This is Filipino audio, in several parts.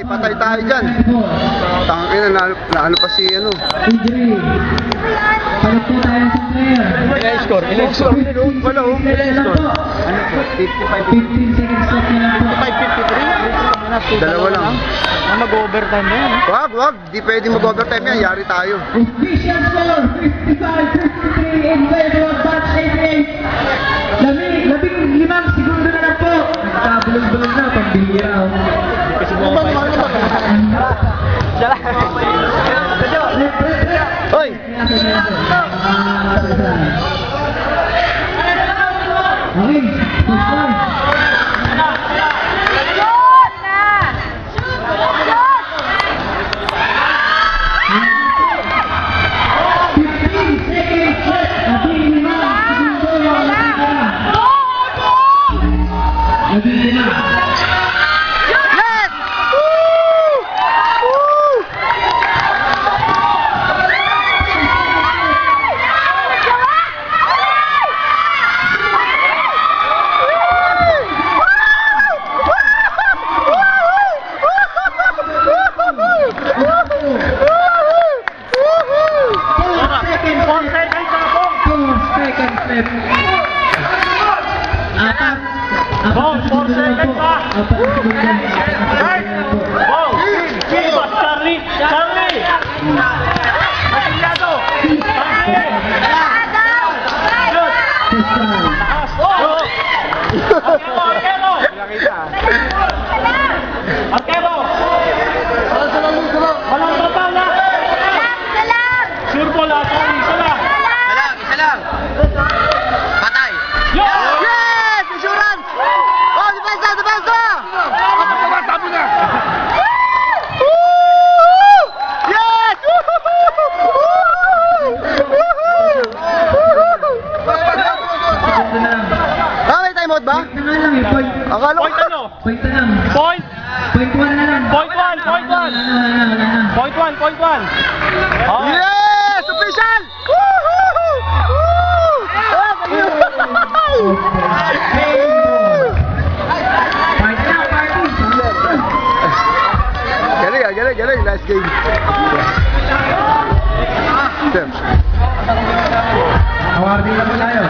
Patay tayo dyan. Tangin na, naano pa si ano. Injury. Palit po tayo sa player. Ilang score? Wala oh. Ilang score? Ano po? 15 seconds left na lang po. 5:53? Dalawa lang. Mag-overtime na yan. Wag. Di pwede mag-overtime yan. Yari tayo. Official score 55-53 in favor of Batch 88. 15 segundo na lang po. Nagkabulong-bulong na pambihira. Kasi mo pa yun. Hoy! Okay, first one. Akala ko ano? Point na lang. Point 1 na lang. Point 1. Yes! Official! Woohoo! Galing. Last game. Awarding lang po tayo.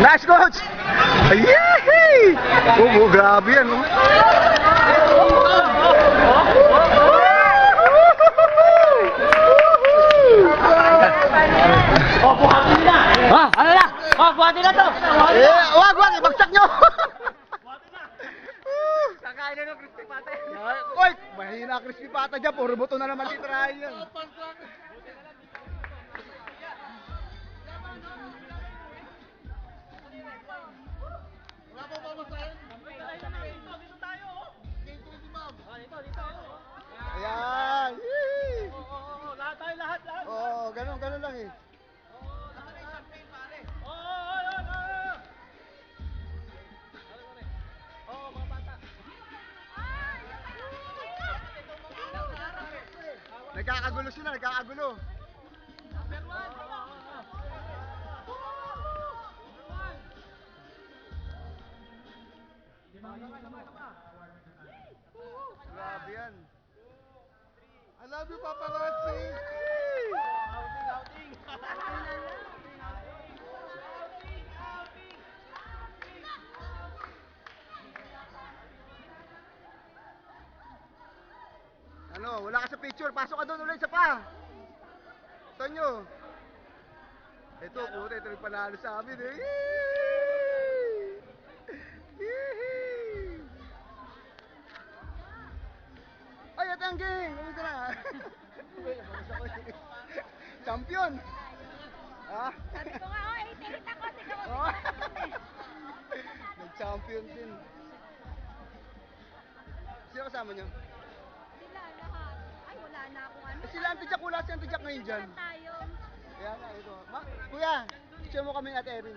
Nice coach! Yehey! Oh, grabe yan oh. Ano na? Buhati na to! Wag, ibagsak nyo! Kakain na ng crispy pate. Oy, mahina crispy pata dyan. Puro buto na naman titirahin yan. Ayan! Yee! Lahat. Oo, ganun lang eh. Nagkakagulo sila. Grabe yan. I love you, paparazzi! Outing. Ano, wala ka sa picture. Pasok ka doon ulit sa pa. Tonyo. Ito, puta, ito nagpanalo sa amin eh. Yee! Ay, Atangging! Kumita na. Champion! Ha? Sabi ko nga, oh, 88 ako, tignan mo. Oh. Nag-champion din. Sino kasama nyo? Sila lahat. Ay, wala na akong ano. Sila ang tijak, wala siyang tijak ngayon dyan. Tayo. Kaya nga, ito. Kuya, Picture mo kami Ate Erin.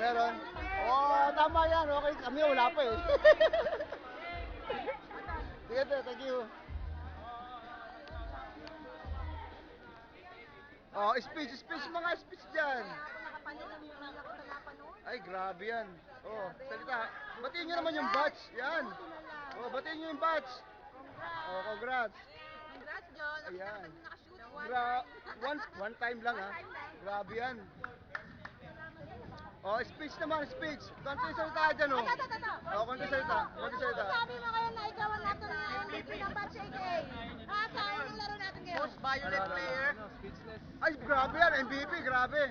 Meron? Oo, tama yan. Okay, kami wala pa eh. Sige, thank you. Oh, speech mga speech dyan. Ay, grabe yan. Oh, salita. Batiin nyo naman yung batch. Yan. Oh, batiin nyo yung batch. Oh, congrats. Congrats, John. Ayan. Nakashoot. One time lang ha. Grabe yan. Oh, speech naman, speech. Konti salita dyan oh. Oh, konti salita. Konti salita. Sabi mo ngayon na ikaw ang actor ng MVP ng Batch 88. Ha, sayang ang laro natin ngayon. Most violent player. Ay, grabe yan. MVP, grabe.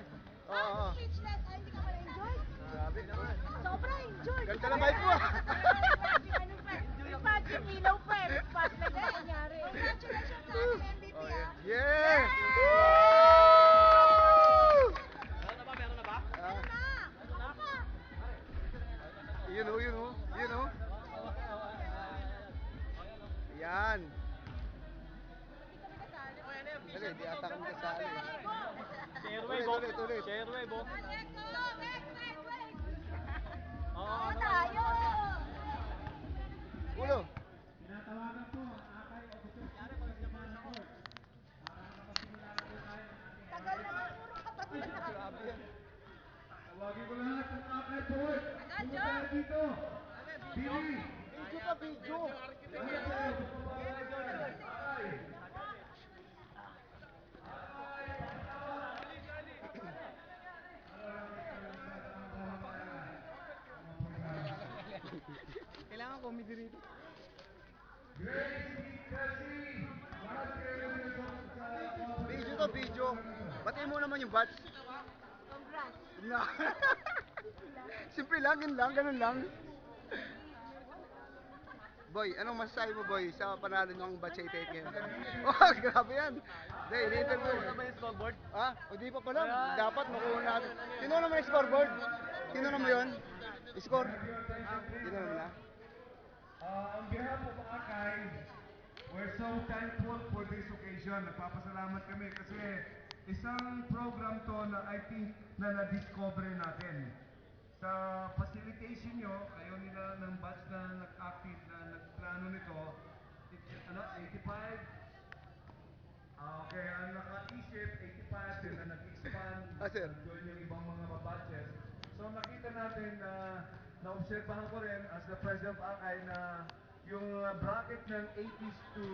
Oo. Ah, speechless. Ay, hindi ka ba na-enjoy? Grabe naman. Sobrang enjoy. Ganda na mic mo ah. Imagine ilaw pa eh. Pag na nangyari. Congratulations sa ating MVP Oh, ah. yeah. Woo! Meron na ba? Ah, Ano pa? yun oh, yun oh. Yun oh. Yan. Dali, di ata kami kasali. Tuloy. Shareway, bo. Wait. Oo, Oo, tayo. Ulo. Tinatawagan po ang akay o gusto Tagal naman, puro kapatid na. Grabe yan. Tawagin ko lahat ng akay po. Agad, Pumunta John. na dito. Billy. Video pa, video. Kailangan comedy rito. Video to, video. Batiin mo naman yung batch. Congrats. Na. Simple lang, yun lang, ganun lang. Boy, anong masasabi mo, boy, sa panalo ng batch 88 ngayon? Oh, grabe yan. Hindi, ini-interview. Ano ba yung scoreboard? Ha? O di pa pala. Dapat makuha natin. Sino naman yung scoreboard? Sino naman yun? Score? Sino naman na? On behalf of Akay, we're so thankful for this occasion. Nagpapasalamat kami kasi isang program to na I think na na-discover natin. Sa facilitation nyo, kayo nila ng batch na nag-active na nagplano nito, it's, 85? Okay, ang naka-isip, 85 din na nag-expand, Sir. nag-join yung ibang mga batches. So nakita natin na naobserbahan ko rin as the president of Akay na yung bracket ng 80s to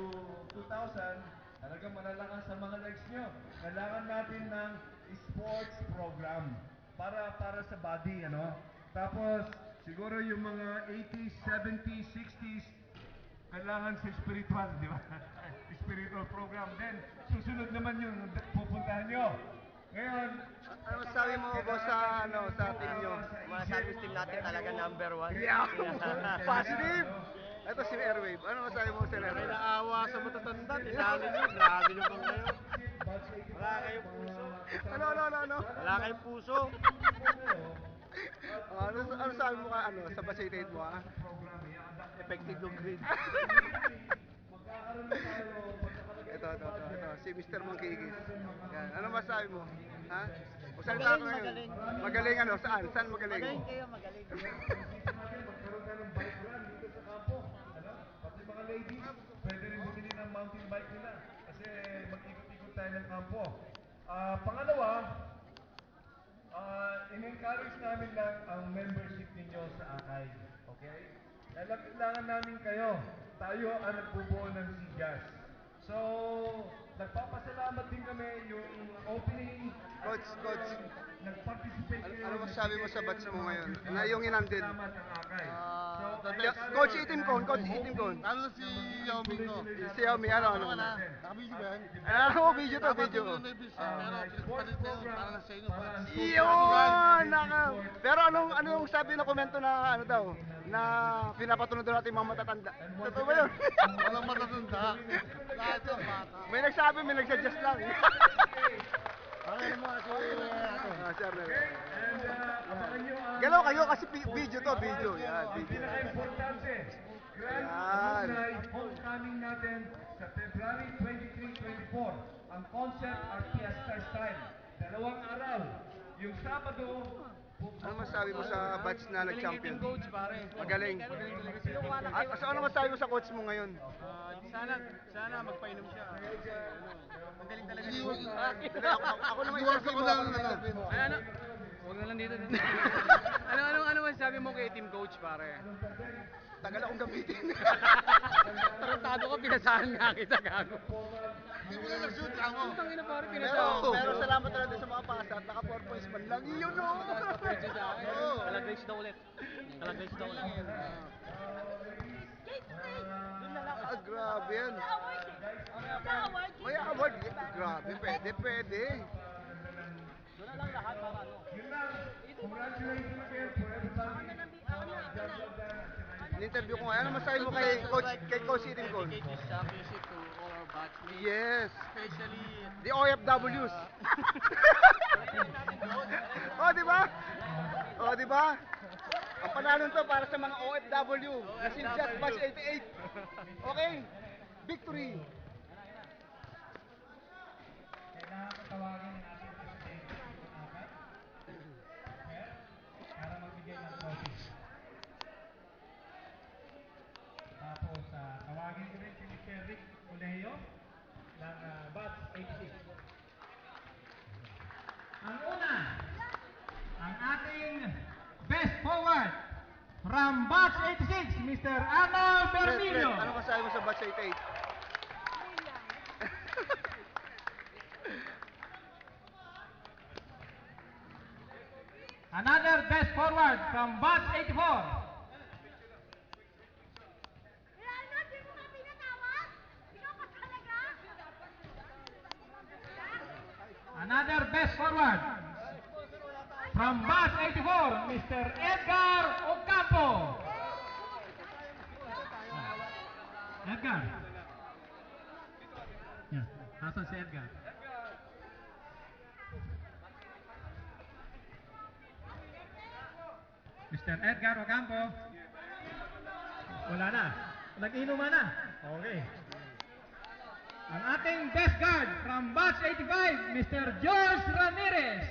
2000 talagang malalakas sa mga legs nyo. Kailangan natin ng sports program para sa body, ano? Tapos siguro yung mga 80s, 70s, 60s kailangan sa spiritual, di ba? Spiritual program. Then susunod naman yung pupuntahan nyo. Ngayon, Ano masasabi mo, boss, sa, sa team nyo? Masasabi team natin talaga number 1. Yeah! Positive! Ito si Airwave. Ano masasabi mo sa Airwave? Naawa sa matatanda, tinalo nyo, grabe naman kayo. Wala kayong puso. Ano? Wala kayong puso. Ano sabi mo ka, sa batch 88 mo, ha? Effective yung grade. Ito. Si Mr. Mangkigis. Yan. Ano masabi mo? Ha? O saan ka ngayon? Magaling ano? Saan? Saan magaling? Magaling kayo, magaling. magkaroon tayo ng bike run dito sa kampo. Ano? Pati mga ladies, pwede rin bumili ng mountain bike nila. Kasi mag-ikot-ikot tayo ng kampo. Pangalawa, in-encourage namin lang ang membership ninyo sa Akay. Okay? Dahil kailangan namin kayo. Tayo ang nagbubuo ng SIGAS. So, nagpapasalamat din kami yung opening. Coach. Nag-participate kayo. Ano masabi mo sa batch mo ngayon? Na yung inandid? Salamat ang Akay. Coach Itim Kon. Ano si Yao Ming ko? Si Xiaomi, ano? Nakabisi ba yan? Video to, video. Pero palit na yun, para na sa inyo. Yun! Pero anong sabi na komento na daw? Na pinapatunog daw natin mga matatanda. Totoo ba yun? Walang matatanda. Lahat yung bata. May nagsabi, may nagsuggest lang. Ano mo kasi Sir, And abangan nyo ang galaw kayo kasi video to, video. Yan, ang video. pinaka-importante. Grand Yan. Alumni natin sa February 23-24 ang concert at fiesta style. 2 araw. Yung Sabado, Ano masabi mo sa batch na nag-champion? Coach, pare. Magaling. Magaling talaga siya. At ano masabi mo sa coach mo ngayon? Sana magpainom siya. Kasi, magaling talaga Hindi, siya. Ako naman Iwas interview ako mo. lang natin. Ano? Huwag na lang dito. ano masasabi mo kay team coach, pare? Tagal akong gamitin. Tarantado ka, pinasahan nga kita, gago. Hindi mo na nag-shoot, amo. Ang ina, pare, pero, pinasahan. pero salamat talaga sa mga pasa at naka 4 points man lang. Iyon no! Oo. Kalagay daw ulit. Kalagay daw ulit. Ah, grabe yan. Sa award, May award. Grabe, pwede. Yun lang. Congratulations again for everybody. In-interview ko nga. Ano masabi mo kay Coach Eating Cone? Dedicate this championship to all our batchmates. Yes. Especially The OFWs. Oh, di ba? Oh, di ba? Ang panalo to para sa mga OFW. Kasi just batch 88. Okay? Victory. Kailangan ko tawagin ng ating presidente para magbigay ng trophy. Tapos tawagin ko rin si Mr. Rick Colegio ng Batch 86. Ang una, ang ating best forward from Batch 86, Mr. Arnold Bermillo. Ano masabi mo sa batch 88? Another best forward from Batch 84. Ronald, di mo ka pinatawag? Ikaw pa talaga? Another best forward from Batch 84, Mr. Edgar Ocampo. Edgar. Yeah, nasan si Edgar? Mr. Edgar Ocampo. Wala na. Nag-inuman na. Okay. Ang ating best guard from Batch 85, Mr. George Ramirez.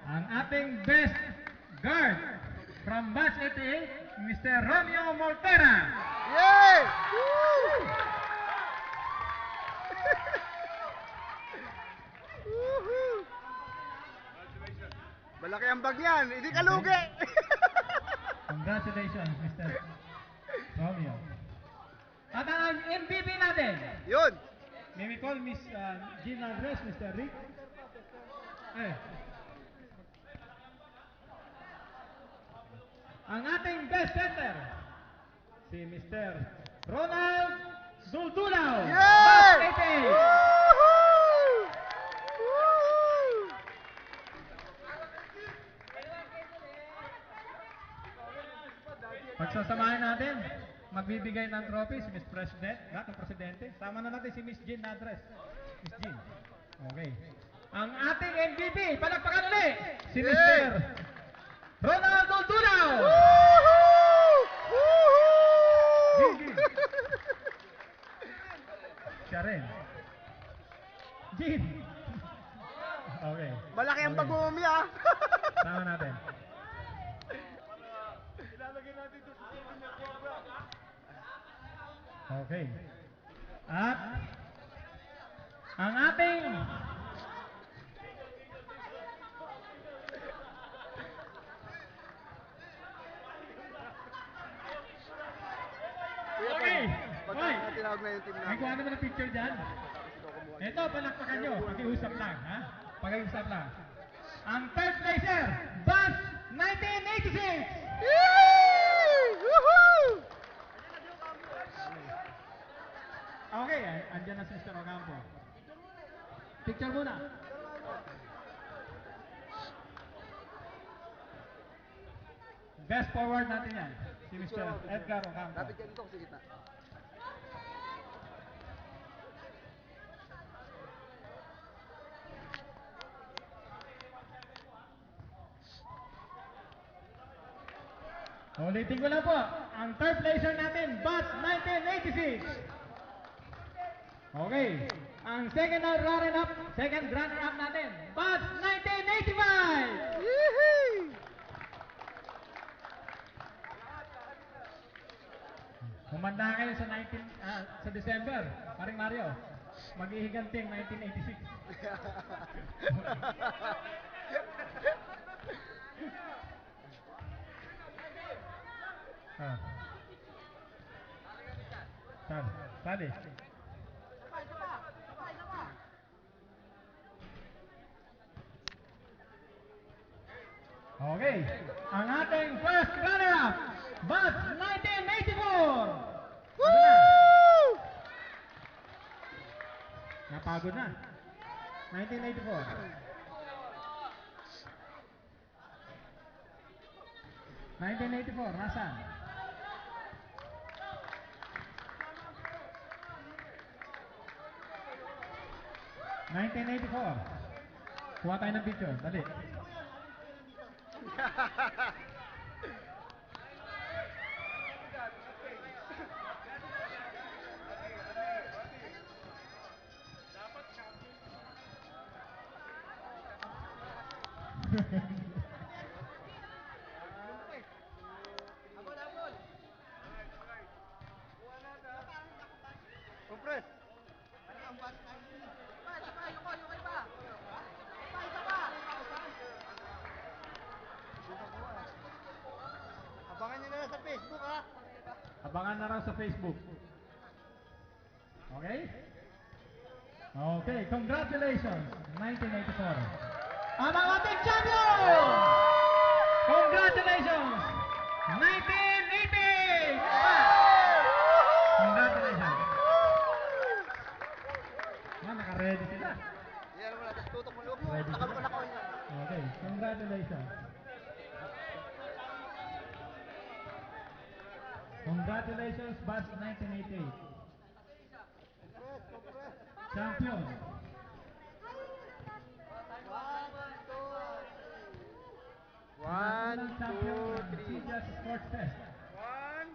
Ang ating best guard from Batch 88, Mr. Romeo Mortera. Yay! Woo! Woohoo! Malaki ang bag niyan, hindi ka lugi. Congratulations, Mr. Romeo. At ang MVP natin, Yun. may we call Miss Jean Andres, Mr. Rick. Ang ating best center, si Mr. Ronald Duldulao. Yay! Batch 88. Woohoo! Woohoo! Pagsasamahin natin, magbibigay ng trophy si Miss President, lahat ng presidente. Sama na natin si Miss Jean Andres. Miss Jean. Okay. Ang ating MVP, palakpakan ulit, si Yay! Mr. Ronald Duldulao. Woohoo! Woohoo! Jean. Siya rin. Jean. Okay. Malaki ang bag mo, Umi, ah. Sama natin. Okay. At ang ating Okay. Pagka Hoy. tinawag na yung team May namin. kuha naman ng picture dyan. Ito, palakpakan nyo. Pag-iusap lang, ha? Pag-iusap lang. Ang third placer, Batch 1986! Yay! Woohoo! Okay, andyan na si Mr. Ocampo. Picture muna. Best forward natin yan. Si si Mr. Edgar Ocampo. Lapit ka dito sa gitna. Ulitin ko lang po, ang third placer natin, Batch 1986. Okay, ang second runner-up natin, Batch 1985. Humanda kayo sa sa December, paring Mario. Maghihiganting 1986. Tadi. Okay, ang ating first runner-up, Batch 1984. Woo! Napagod na. 1984. 1984, nasaan? Kuha tayo ng picture, dali. Kompres. Abangan nyo na lang sa Facebook, ha? Abangan na raw sa Facebook. Okay? Okay, congratulations, 1984. Ang ating champion! Congratulations, 1980! Congratulations. Naka-ready sila. Yan mo na, tapos tutok mo loob mo. Ready Takal sila? ko na ko yun. Okay, congratulations. Congratulations, Batch 1988. Champion. One, Champion two, ng three. Sijas Sports Fest. One.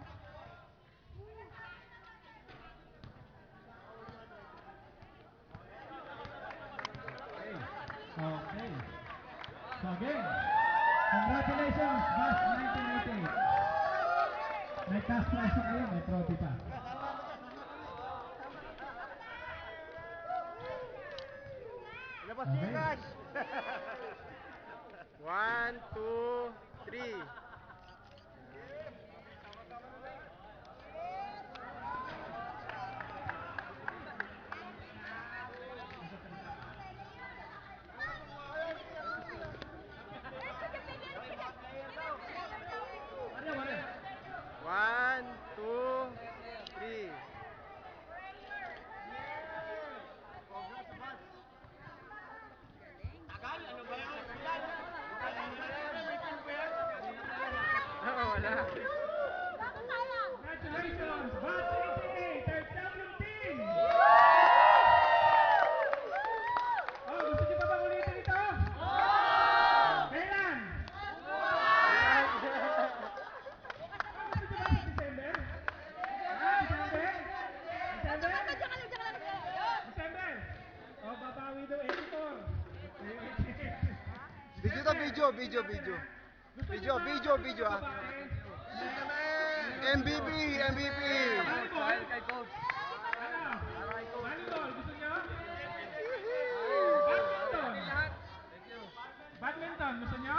Okay. So again, congratulations, Batch 1988. May cash prize na kayo, may trophy pa. Labas Okay. niya, guys. One, two, three. One, two, three. Wala. Congratulations, Batch 88, third champion team! Oh, gusto niyo pa ba ulitin ito? Kailan? Gusto niyo ba sa December? December? December? Oh, babawi daw 84. Video to, video. Video, ha. MVP. Volleyball? Volleyball, gusto niyo? Badminton, gusto niyo?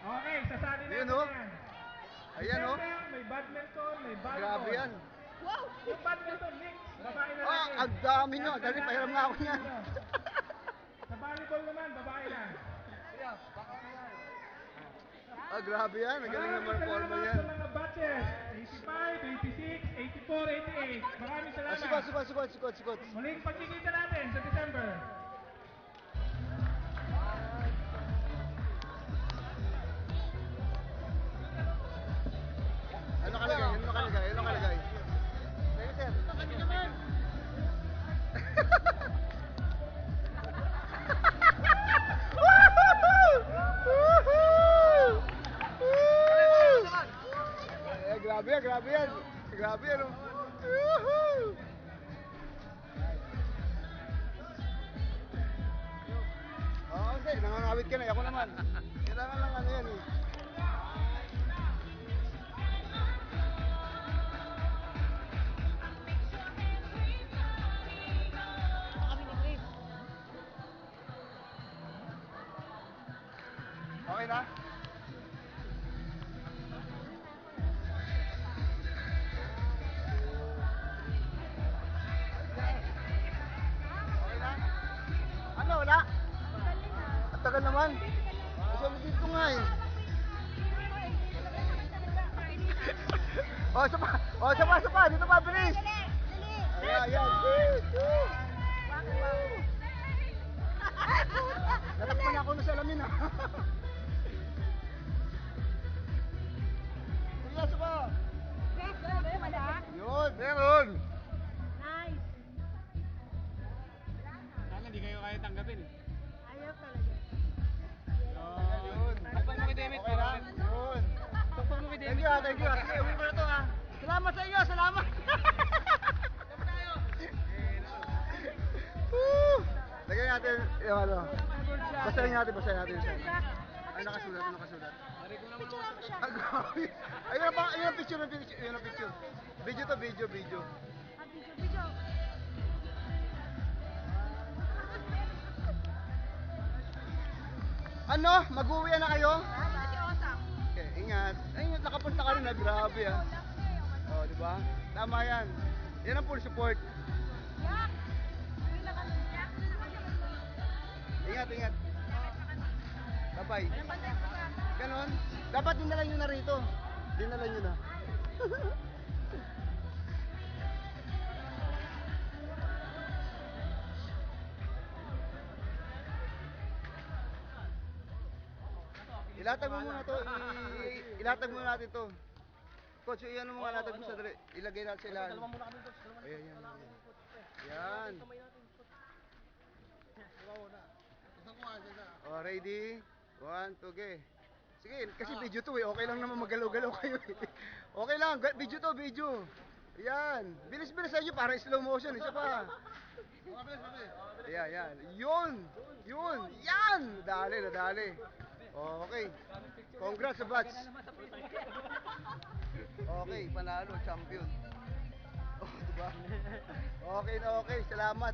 Okay, sasali natin Yun, oh. yan. Ayan, oh. December, may badminton, may volleyball. Grabe yan. Yung badminton mix, babae na Ah, laki. ang dami nyo. Dali, pahiram nga ako niyan. Sa volleyball naman, babae na. Ah, grabe yan. Magaling naman Maraming forma salamat yan. sa mga batches. 85, 86, 84, 88. Maraming Ah, salamat. sikot. Muling pagkikita natin sa December. Grabe ano. Woohoo! Oo, hindi. Nangangawit ka na. Ako naman. Kailangan lang ano yan eh. Okay na? Okay na? Ano, wala? Ang tagal naman. Kasi dito nga eh. Oh, isa pa. Oh, isa pa, isa pa. Dito pa, bilis. Ayan, ayan. Natakpan ako na sa alamin ah. Kuya, isa pa. Yun, meron. Nice. Sana hindi kayo kaya tanggapin. Ayaw talaga. Yun. Takpan mo kay David. Okay na? Yun. Takpan mo kay Thank you ah, thank you ah. Sige, uwi ko na to ah. Salamat sa iyo, salamat. Woo! Lagyan natin yung ano. Basahin natin yung sana. Ay, nakasulat, nakasulat. Picture ako siya. Ang grabe. Ayun ang ayun ang picture, ayun ang picture. Video to, video. Ah, video. Ano? Mag-uwi na kayo? Ah, si Osang. Okay, ingat. Ay, nakapunta ka rin na, grabe ah. Oh, di ba? Tama yan. Yan ang full support. Yak. Uwi na kami. Yak. Ingat, ingat. Bye-bye. Ganon. Dapat dinala nyo na rito. Dinala nyo na. Ilatag mo muna to. Ilatag muna natin to. Coach, iyan mo nga natin sa dali. Ilagay natin sa ilalim. Ayan, yan. Yan. Oh, ready? 1, 2, okay. Sige, kasi video to eh. Okay lang naman magalaw-galaw kayo eh. Okay lang, video to, video. Ayan. Bilis-bilis sa inyo para slow motion. Isa pa. Ayan, yan. Yun! Yan! Nadali. Okay. Congrats sa batch. Okay, panalo, champion. Oh, diba? Okay na okay. Salamat.